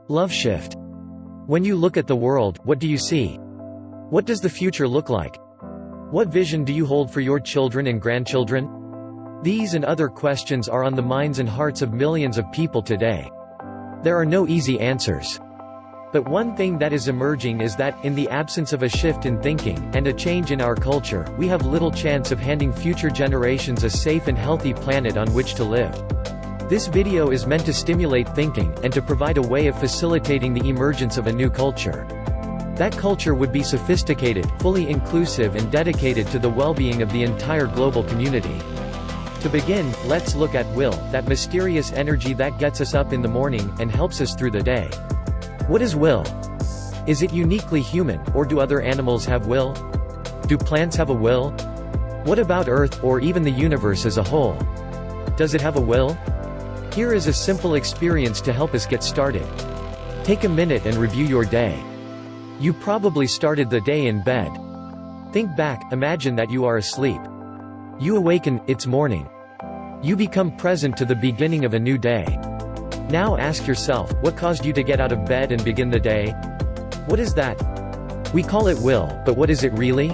LoveShift. When you look at the world, what do you see? What does the future look like? What vision do you hold for your children and grandchildren? These and other questions are on the minds and hearts of millions of people today. There are no easy answers. But one thing that is emerging is that, in the absence of a shift in thinking, and a change in our culture, we have little chance of handing future generations a safe and healthy planet on which to live. This video is meant to stimulate thinking, and to provide a way of facilitating the emergence of a new culture. That culture would be sophisticated, fully inclusive and dedicated to the well-being of the entire global community. To begin, let's look at will, that mysterious energy that gets us up in the morning, and helps us through the day. What is will? Is it uniquely human, or do other animals have will? Do plants have a will? What about Earth, or even the universe as a whole? Does it have a will? Here is a simple experience to help us get started. Take a minute and review your day. You probably started the day in bed. Think back, imagine that you are asleep. You awaken, it's morning. You become present to the beginning of a new day. Now ask yourself, what caused you to get out of bed and begin the day? What is that? We call it will, but what is it really?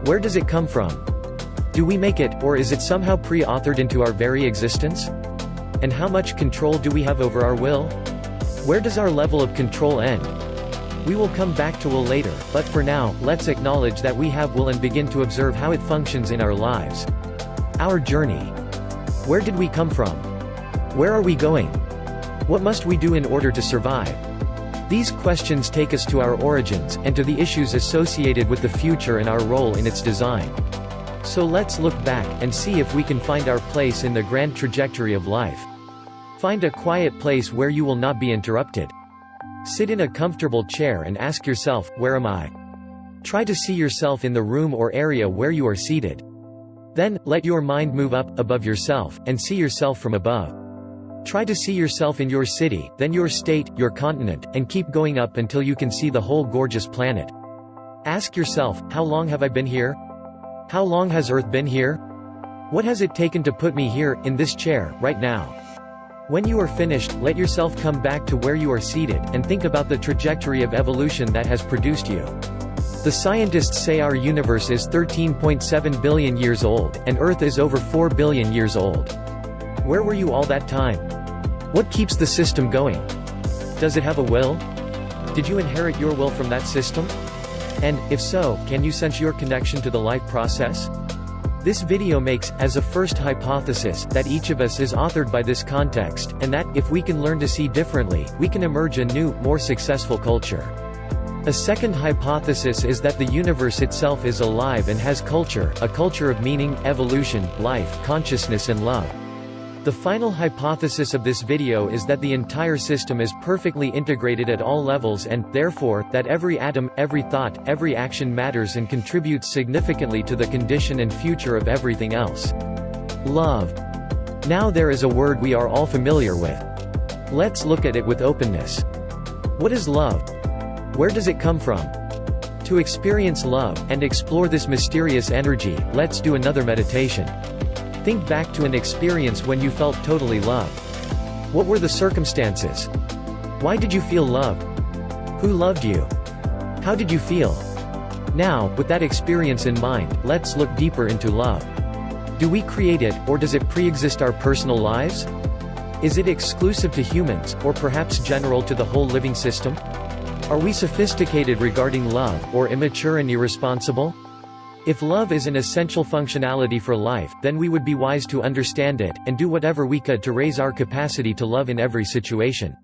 Where does it come from? Do we make it, or is it somehow pre-authored into our very existence? And how much control do we have over our will? Where does our level of control end? We will come back to will later, but for now, let's acknowledge that we have will and begin to observe how it functions in our lives. Our journey. Where did we come from? Where are we going? What must we do in order to survive? These questions take us to our origins, and to the issues associated with the future and our role in its design. So let's look back, and see if we can find our place in the grand trajectory of life. Find a quiet place where you will not be interrupted. Sit in a comfortable chair and ask yourself, where am I? Try to see yourself in the room or area where you are seated. Then, let your mind move up, above yourself, and see yourself from above. Try to see yourself in your city, then your state, your continent, and keep going up until you can see the whole gorgeous planet. Ask yourself, how long have I been here? How long has Earth been here? What has it taken to put me here, in this chair, right now? When you are finished, let yourself come back to where you are seated, and think about the trajectory of evolution that has produced you. The scientists say our universe is 13.7 billion years old, and Earth is over 4 billion years old. Where were you all that time? What keeps the system going? Does it have a will? Did you inherit your will from that system? And, if so, can you sense your connection to the life process? This video makes, as a first hypothesis, that each of us is authored by this context, and that, if we can learn to see differently, we can emerge a new, more successful culture. A second hypothesis is that the universe itself is alive and has culture, a culture of meaning, evolution, life, consciousness and love. The final hypothesis of this video is that the entire system is perfectly integrated at all levels and, therefore, that every atom, every thought, every action matters and contributes significantly to the condition and future of everything else. Love. Now there is a word we are all familiar with. Let's look at it with openness. What is love? Where does it come from? To experience love, and explore this mysterious energy, let's do another meditation. Think back to an experience when you felt totally loved. What were the circumstances? Why did you feel loved? Who loved you? How did you feel? Now, with that experience in mind, let's look deeper into love. Do we create it, or does it pre-exist our personal lives? Is it exclusive to humans, or perhaps general to the whole living system? Are we sophisticated regarding love, or immature and irresponsible? If love is an essential functionality for life, then we would be wise to understand it, and do whatever we could to raise our capacity to love in every situation.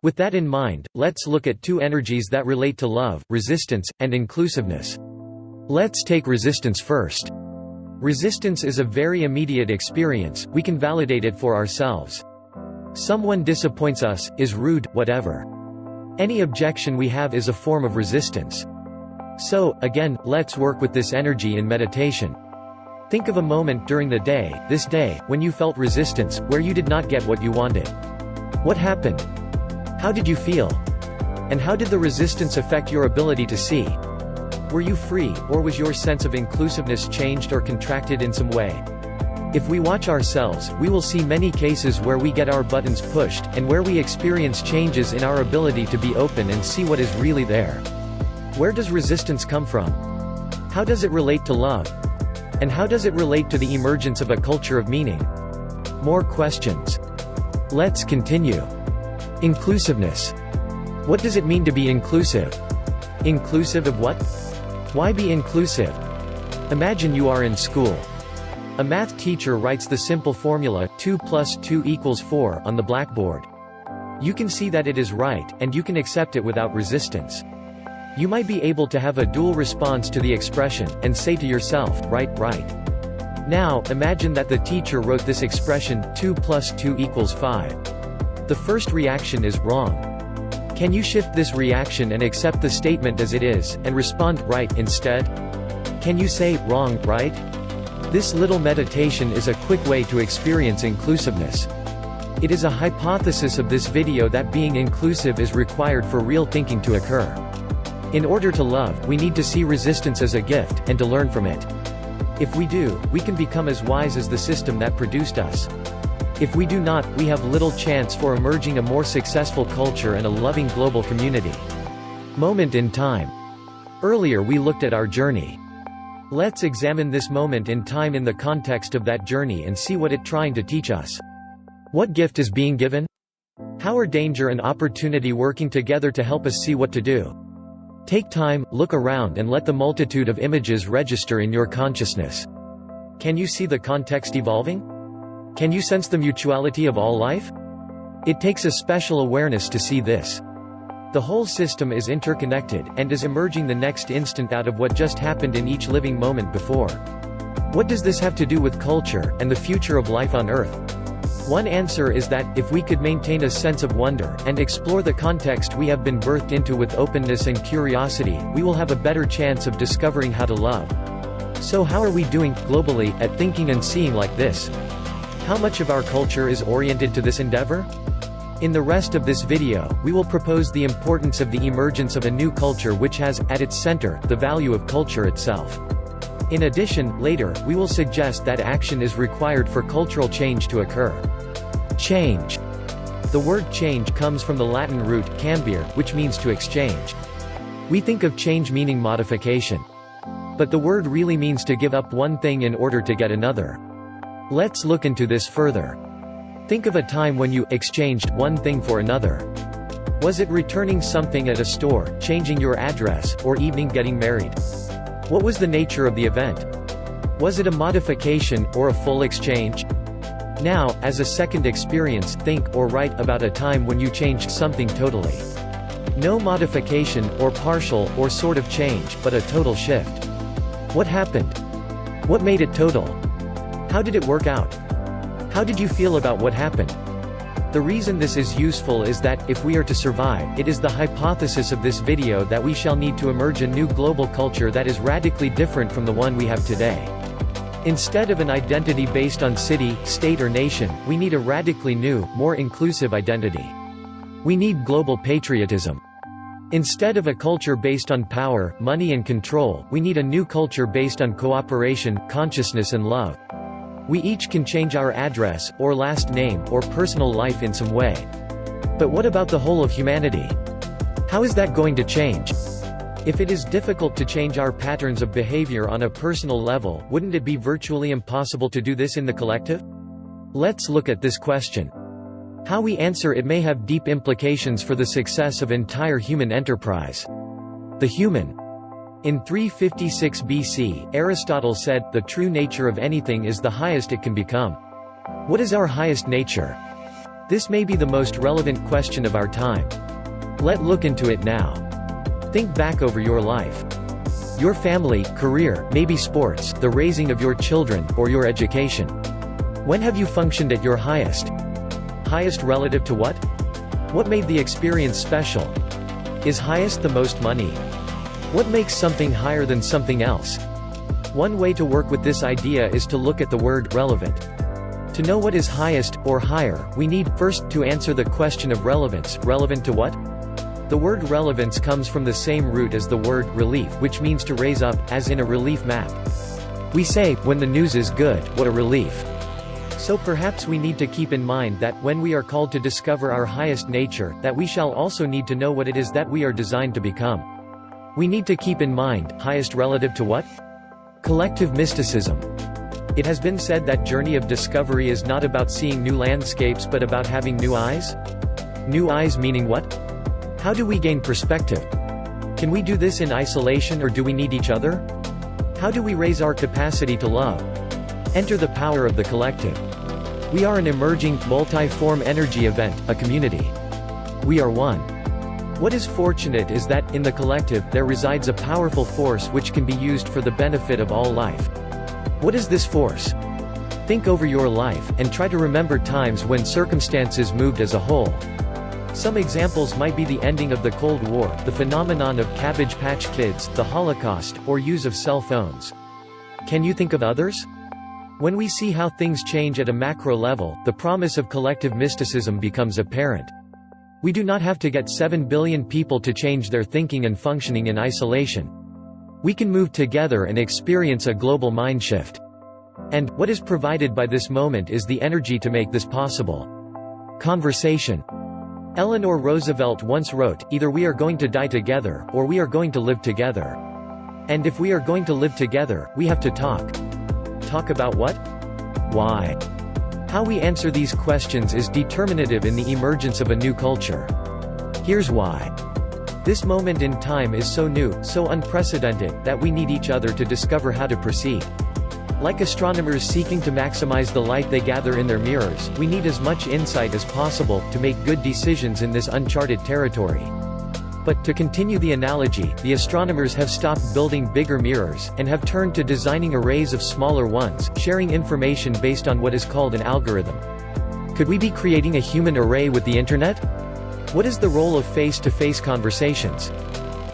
With that in mind, let's look at two energies that relate to love: resistance, and inclusiveness. Let's take resistance first. Resistance is a very immediate experience, we can validate it for ourselves. Someone disappoints us, is rude, whatever. Any objection we have is a form of resistance. So, again, let's work with this energy in meditation. Think of a moment during the day, this day, when you felt resistance, where you did not get what you wanted. What happened? How did you feel? And how did the resistance affect your ability to see? Were you free, or was your sense of inclusiveness changed or contracted in some way? If we watch ourselves, we will see many cases where we get our buttons pushed, and where we experience changes in our ability to be open and see what is really there. Where does resistance come from? How does it relate to love? And how does it relate to the emergence of a culture of meaning? More questions. Let's continue. Inclusiveness. What does it mean to be inclusive? Inclusive of what? Why be inclusive? Imagine you are in school. A math teacher writes the simple formula, 2 + 2 = 4, on the blackboard. You can see that it is right, and you can accept it without resistance. You might be able to have a dual response to the expression, and say to yourself, right. Now, imagine that the teacher wrote this expression, 2 + 2 = 5. The first reaction is wrong. Can you shift this reaction and accept the statement as it is, and respond right instead? Can you say wrong, right? This little meditation is a quick way to experience inclusiveness. It is a hypothesis of this video that being inclusive is required for real thinking to occur. In order to love, we need to see resistance as a gift, and to learn from it. If we do, we can become as wise as the system that produced us. If we do not, we have little chance for emerging a more successful culture and a loving global community. Moment in time. Earlier we looked at our journey. Let's examine this moment in time in the context of that journey and see what it's trying to teach us. What gift is being given? How are danger and opportunity working together to help us see what to do? Take time, look around and let the multitude of images register in your consciousness. Can you see the context evolving? Can you sense the mutuality of all life? It takes a special awareness to see this. The whole system is interconnected, and is emerging the next instant out of what just happened in each living moment before. What does this have to do with culture, and the future of life on Earth? One answer is that, if we could maintain a sense of wonder, and explore the context we have been birthed into with openness and curiosity, we will have a better chance of discovering how to love. So how are we doing, globally, at thinking and seeing like this? How much of our culture is oriented to this endeavor? In the rest of this video, we will propose the importance of the emergence of a new culture which has, at its center, the value of culture itself. In addition, later, we will suggest that action is required for cultural change to occur. Change. The word change comes from the Latin root, cambere, which means to exchange. We think of change meaning modification. But the word really means to give up one thing in order to get another. Let's look into this further. Think of a time when you exchanged one thing for another. Was it returning something at a store, changing your address, or even getting married? What was the nature of the event? Was it a modification, or a full exchange? Now, as a second experience, think, or write about a time when you changed something totally. No modification, or partial, or sort of change, but a total shift. What happened? What made it total? How did it work out? How did you feel about what happened? The reason this is useful is that, if we are to survive, it is the hypothesis of this video that we shall need to emerge a new global culture that is radically different from the one we have today. Instead of an identity based on city, state or nation, we need a radically new, more inclusive identity. We need global patriotism. Instead of a culture based on power, money and control, we need a new culture based on cooperation, consciousness and love. We each can change our address, or last name, or personal life in some way. But what about the whole of humanity? How is that going to change? If it is difficult to change our patterns of behavior on a personal level, wouldn't it be virtually impossible to do this in the collective? Let's look at this question. How we answer it may have deep implications for the success of entire human enterprise. The human. In 356 BC, Aristotle said, "The true nature of anything is the highest it can become." What is our highest nature? This may be the most relevant question of our time. Let's look into it now. Think back over your life. Your family, career, maybe sports, the raising of your children, or your education. When have you functioned at your highest? Highest relative to what? What made the experience special? Is highest the most money? What makes something higher than something else? One way to work with this idea is to look at the word relevant. To know what is highest, or higher, we need, first, to answer the question of relevance. Relevant to what? The word relevance comes from the same root as the word relief, which means to raise up, as in a relief map. We say, when the news is good, what a relief. So perhaps we need to keep in mind that, when we are called to discover our highest nature, that we shall also need to know what it is that we are designed to become. We need to keep in mind, highest relative to what? Collective mysticism. It has been said that journey of discovery is not about seeing new landscapes but about having new eyes? New eyes meaning what? How do we gain perspective? Can we do this in isolation, or do we need each other? How do we raise our capacity to love? Enter the power of the collective. We are an emerging, multi-form energy event, a community. We are one. What is fortunate is that, in the collective, there resides a powerful force which can be used for the benefit of all life. What is this force? Think over your life, and try to remember times when circumstances moved as a whole. Some examples might be the ending of the Cold War, the phenomenon of Cabbage Patch Kids, the Holocaust, or use of cell phones. Can you think of others? When we see how things change at a macro level, the promise of collective mysticism becomes apparent. We do not have to get 7 billion people to change their thinking and functioning in isolation. We can move together and experience a global mind shift. And, what is provided by this moment is the energy to make this possible. Conversation. Eleanor Roosevelt once wrote, "Either we are going to die together, or we are going to live together. And if we are going to live together, we have to talk." Talk about what? Why? How we answer these questions is determinative in the emergence of a new culture. Here's why. This moment in time is so new, so unprecedented, that we need each other to discover how to proceed. Like astronomers seeking to maximize the light they gather in their mirrors, we need as much insight as possible to make good decisions in this uncharted territory. But, to continue the analogy, the astronomers have stopped building bigger mirrors, and have turned to designing arrays of smaller ones, sharing information based on what is called an algorithm. Could we be creating a human array with the internet? What is the role of face-to-face conversations?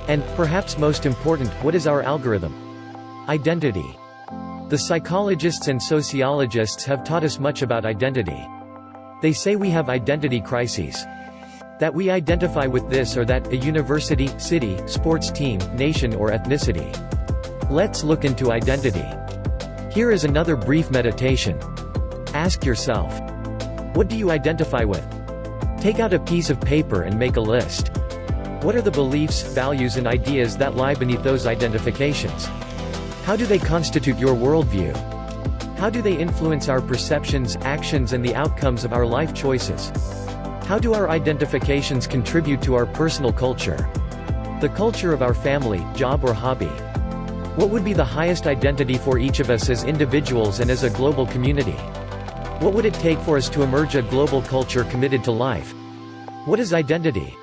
And, perhaps most important, what is our algorithm? Identity. The psychologists and sociologists have taught us much about identity. They say we have identity crises. That we identify with this or that, a university, city, sports team, nation or ethnicity. Let's look into identity. Here is another brief meditation. Ask yourself, what do you identify with? Take out a piece of paper and make a list. What are the beliefs, values and ideas that lie beneath those identifications? How do they constitute your worldview? How do they influence our perceptions, actions and the outcomes of our life choices? How do our identifications contribute to our personal culture? The culture of our family, job or hobby? What would be the highest identity for each of us as individuals and as a global community? What would it take for us to emerge a global culture committed to life? What is identity?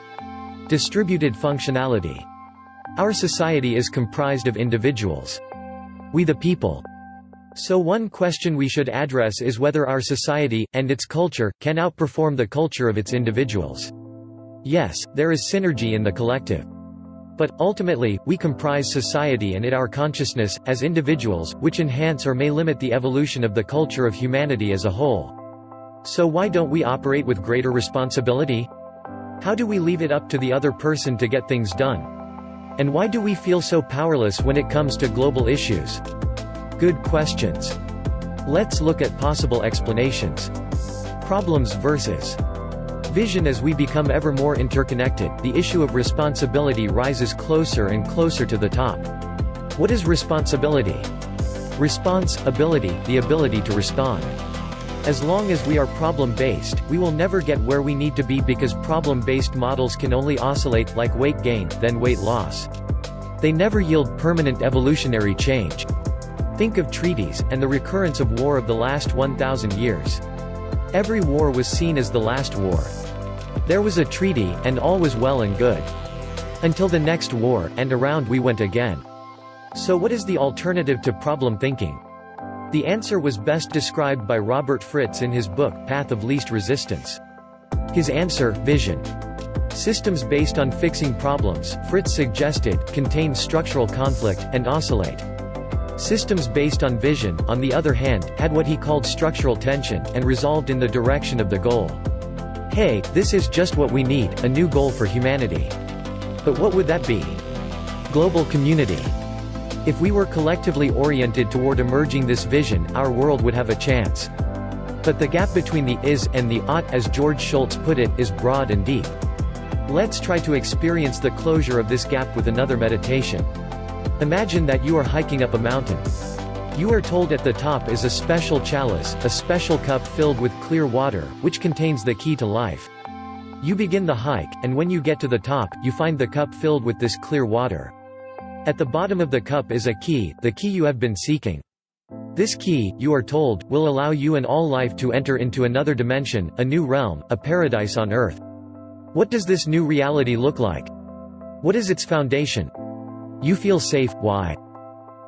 Distributed functionality. Our society is comprised of individuals. We the people. So one question we should address is whether our society, and its culture, can outperform the culture of its individuals. Yes, there is synergy in the collective. But, ultimately, we comprise society and our consciousness, as individuals, which enhance or may limit the evolution of the culture of humanity as a whole. So why don't we operate with greater responsibility? How do we leave it up to the other person to get things done? And why do we feel so powerless when it comes to global issues? Good questions. Let's look at possible explanations. Problems versus vision. As we become ever more interconnected, the issue of responsibility rises closer and closer to the top. What is responsibility? Response-ability, the ability to respond. As long as we are problem-based, we will never get where we need to be because problem-based models can only oscillate, like weight gain, then weight loss. They never yield permanent evolutionary change. Think of treaties, and the recurrence of war of the last 1,000 years. Every war was seen as the last war. There was a treaty, and all was well and good. Until the next war, and around we went again. So what is the alternative to problem thinking? The answer was best described by Robert Fritz in his book, Path of Least Resistance. His answer, vision. Systems based on fixing problems, Fritz suggested, contain structural conflict, and oscillate. Systems based on vision, on the other hand, had what he called structural tension, and resolved in the direction of the goal. Hey, this is just what we need, a new goal for humanity. But what would that be? Global community. If we were collectively oriented toward emerging this vision, our world would have a chance. But the gap between the is and the ought, as George Shultz put it, is broad and deep. Let's try to experience the closure of this gap with another meditation. Imagine that you are hiking up a mountain. You are told at the top is a special chalice, a special cup filled with clear water, which contains the key to life. You begin the hike, and when you get to the top, you find the cup filled with this clear water. At the bottom of the cup is a key, the key you have been seeking. This key, you are told, will allow you and all life to enter into another dimension, a new realm, a paradise on earth. What does this new reality look like? What is its foundation? You feel safe, why?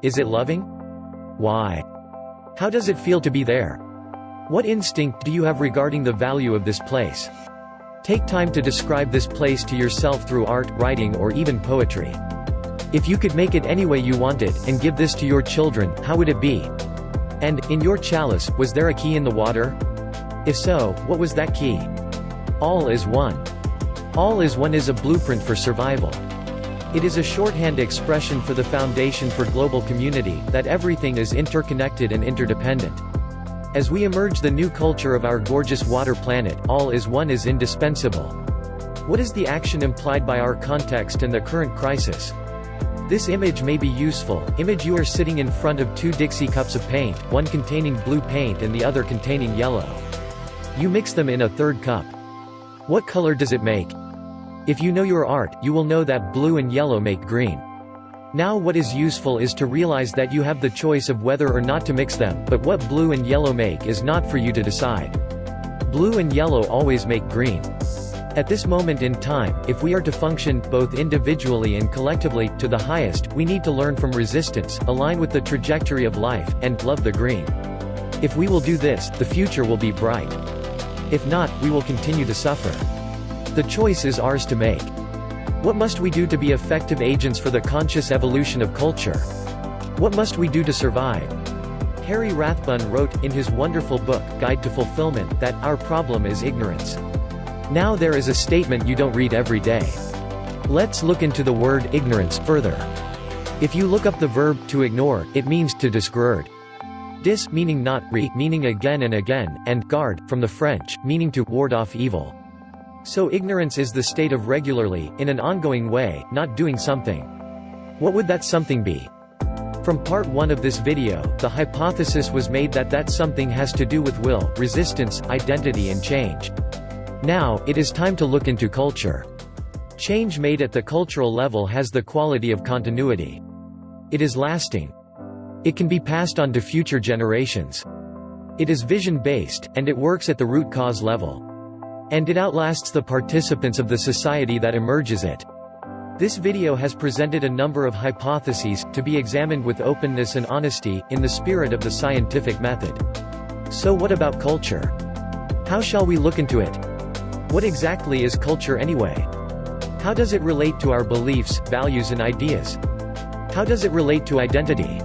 Is it loving? Why? How does it feel to be there? What instinct do you have regarding the value of this place? Take time to describe this place to yourself through art, writing, or even poetry. If you could make it any way you wanted, and give this to your children, how would it be? And, in your chalice, was there a key in the water? If so, what was that key? All is one. All is one is a blueprint for survival. It is a shorthand expression for the foundation for global community, that everything is interconnected and interdependent. As we emerge the new culture of our gorgeous water planet, all is one is indispensable. What is the action implied by our context and the current crisis? This image may be useful. Image: you are sitting in front of two Dixie cups of paint, one containing blue paint and the other containing yellow. You mix them in a third cup. What color does it make? If you know your art, you will know that blue and yellow make green. Now what is useful is to realize that you have the choice of whether or not to mix them, but what blue and yellow make is not for you to decide. Blue and yellow always make green. At this moment in time, if we are to function, both individually and collectively, to the highest, we need to learn from resistance, align with the trajectory of life, and love the green. If we will do this, the future will be bright. If not, we will continue to suffer. The choice is ours to make. What must we do to be effective agents for the conscious evolution of culture? What must we do to survive? Harry Rathbun wrote, in his wonderful book, Guide to Fulfillment, that our problem is ignorance. Now there is a statement you don't read every day. Let's look into the word ignorance further. If you look up the verb to ignore, it means to disregard. Dis meaning not, re meaning again and again, and garde, from the French, meaning to ward off evil. So ignorance is the state of regularly, in an ongoing way, not doing something. What would that something be? From part 1 of this video, the hypothesis was made that that something has to do with will, resistance, identity and change. Now, it is time to look into culture. Change made at the cultural level has the quality of continuity. It is lasting. It can be passed on to future generations. It is vision-based, and it works at the root cause level. And it outlasts the participants of the society that emerges it. This video has presented a number of hypotheses, to be examined with openness and honesty, in the spirit of the scientific method. So what about culture? How shall we look into it? What exactly is culture anyway? How does it relate to our beliefs, values and ideas? How does it relate to identity?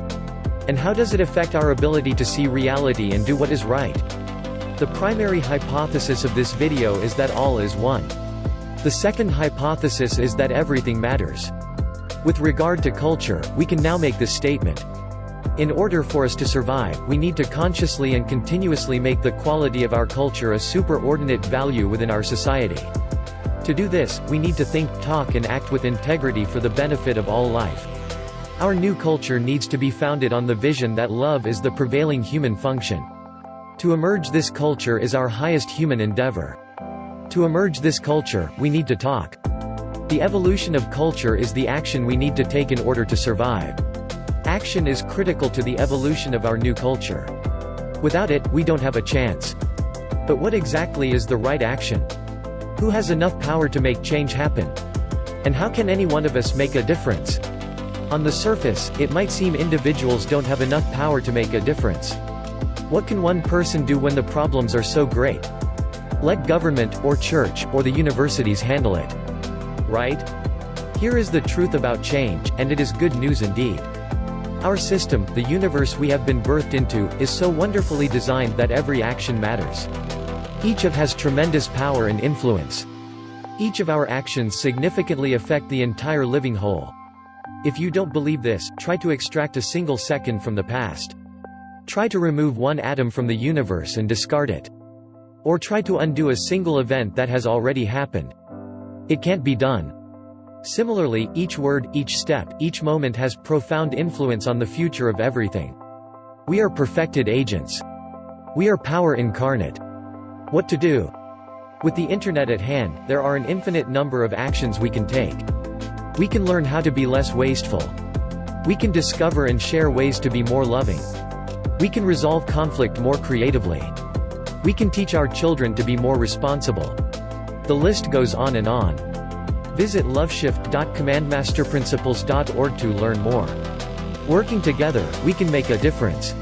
And how does it affect our ability to see reality and do what is right? The primary hypothesis of this video is that all is one. The second hypothesis is that everything matters. With regard to culture, we can now make this statement. In order for us to survive, we need to consciously and continuously make the quality of our culture a superordinate value within our society. To do this, we need to think, talk and act with integrity for the benefit of all life. Our new culture needs to be founded on the vision that love is the prevailing human function. To emerge this culture is our highest human endeavor. To emerge this culture, we need to talk. The evolution of culture is the action we need to take in order to survive. Action is critical to the evolution of our new culture. Without it, we don't have a chance. But what exactly is the right action? Who has enough power to make change happen? And how can any one of us make a difference? On the surface, it might seem individuals don't have enough power to make a difference. What can one person do when the problems are so great? Let government, or church, or the universities handle it. Right? Here is the truth about change, and it is good news indeed. Our system, the universe we have been birthed into, is so wonderfully designed that every action matters. Each of has tremendous power and influence. Each of our actions significantly affect the entire living whole. If you don't believe this, try to extract a single second from the past. Try to remove one atom from the universe and discard it. Or try to undo a single event that has already happened. It can't be done. Similarly, each word, each step, each moment has profound influence on the future of everything. We are perfected agents. We are power incarnate. What to do? With the internet at hand, there are an infinite number of actions we can take. We can learn how to be less wasteful. We can discover and share ways to be more loving. We can resolve conflict more creatively. We can teach our children to be more responsible. The list goes on and on. Visit loveshift.commandmasterprinciples.org to learn more. Working together, we can make a difference.